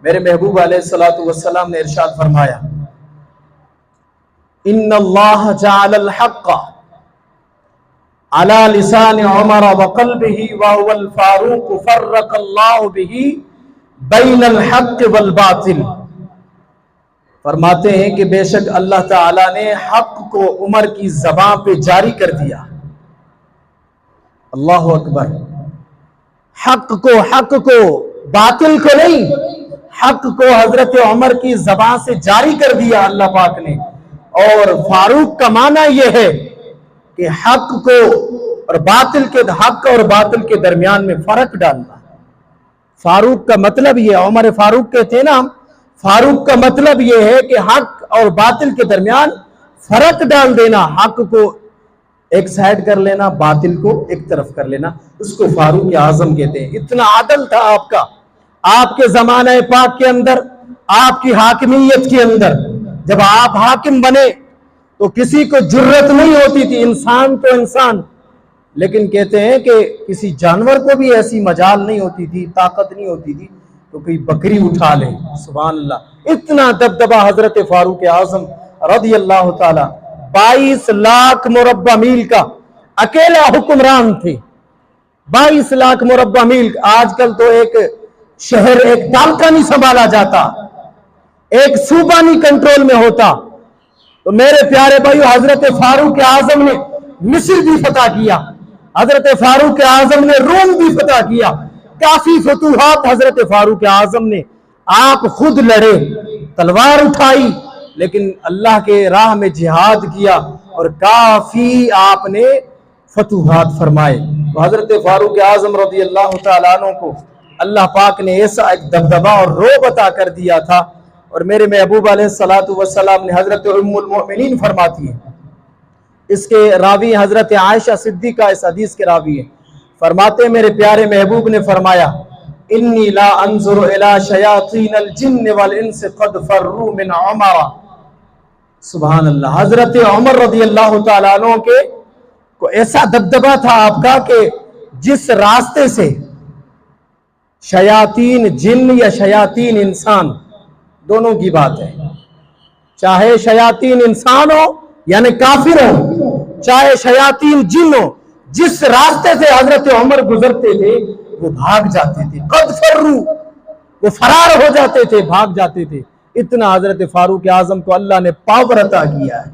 میرے محبوب علیہ الصلوۃ والسلام نے ارشاد فرمایا ان اللہ جعل الحق علی لسان عمر وقلبہ وهو الفاروق فرق اللہ بہ بین الحق والباطل۔ فرماتے ہیں کہ بے شک اللہ تعالیٰ نے حق کو عمر کی زبان پہ جاری کر دیا۔ اللہ اکبر۔ حق کو باطل کو نہیں، حق کو حضرت عمر کی زبان سے جاری کر دیا اللہ پاک نے۔ اور فاروق کا معنی یہ ہے کہ حق اور باطل کے درمیان میں فرق ڈالنا۔ فاروق کا مطلب یہ، عمر فاروق کہتے ہیں نا ہم، فاروق کا مطلب یہ ہے کہ حق اور باطل کے درمیان فرق ڈال دینا، حق کو ایک سائڈ کر لینا، باطل کو ایک طرف کر لینا، اس کو فاروق اعظم کہتے ہیں۔ اتنا عدل تھا آپ کا، آپ کے زمانہ پاک کے اندر، آپ کی حاکمیت کے اندر۔ جب آپ حاکم بنے تو کسی کو جرت نہیں ہوتی تھی، انسان تو انسان، لیکن کہتے ہیں کہ کسی جانور کو بھی ایسی مجال نہیں ہوتی تھی، طاقت نہیں ہوتی تھی تو کوئی بکری اٹھا لے۔ سبحان اللہ، اتنا دبدبہ حضرت فاروق اعظم رضی اللہ تعالی 22 لاکھ مربع میل کا اکیلا حکمران تھے۔ 22 لاکھ مربع میل۔ آج کل تو ایک شہر ایک تالکا نہیں سنبھالا جاتا، ایک صوبہ نہیں کنٹرول میں ہوتا۔ تو میرے پیارے بھائیو، حضرت فاروق اعظم نے مصر بھی فتح کیا، حضرت فاروق اعظم نے روم بھی فتح کیا، کافی فتوحات حضرت فاروق اعظم نے۔ آپ خود لڑے، تلوار اٹھائی، لیکن اللہ کے راہ میں جہاد کیا اور کافی آپ نے فتوحات فرمائے۔ تو حضرت فاروق اعظم رضی اللہ تعالیٰ عنہ کو اللہ پاک نے ایسا ایک دبدبہ اور رعب عطا کر دیا تھا۔ اور میرے محبوب علیہ الصلوۃ والسلام نے، حضرت ام المؤمنین فرماتی ہیں، اس کے راوی حضرت عائشہ صدیقہ اس حدیث کے راوی ہیں، فرماتے ہیں میرے پیارے محبوب نے فرمایا انی لا انظر الی شیاطین الجن والانس قد فروا من عمر۔ سبحان اللہ۔ حضرت عمر رضی اللہ تعالیٰ عنہ کے کو ایسا دبدبہ تھا آپ کا کہ جس راستے سے شیاطین جن یا شیاطین انسان، دونوں کی بات ہے، چاہے شیاطین انسان ہو یعنی کافر ہو، چاہے شیاطین جن ہو، جس راستے سے حضرت عمر گزرتے تھے وہ بھاگ جاتے تھے۔ قد فروا، وہ فرار ہو جاتے تھے، بھاگ جاتے تھے۔ اتنا حضرت فاروق اعظم کو اللہ نے پاور عطا کیا ہے۔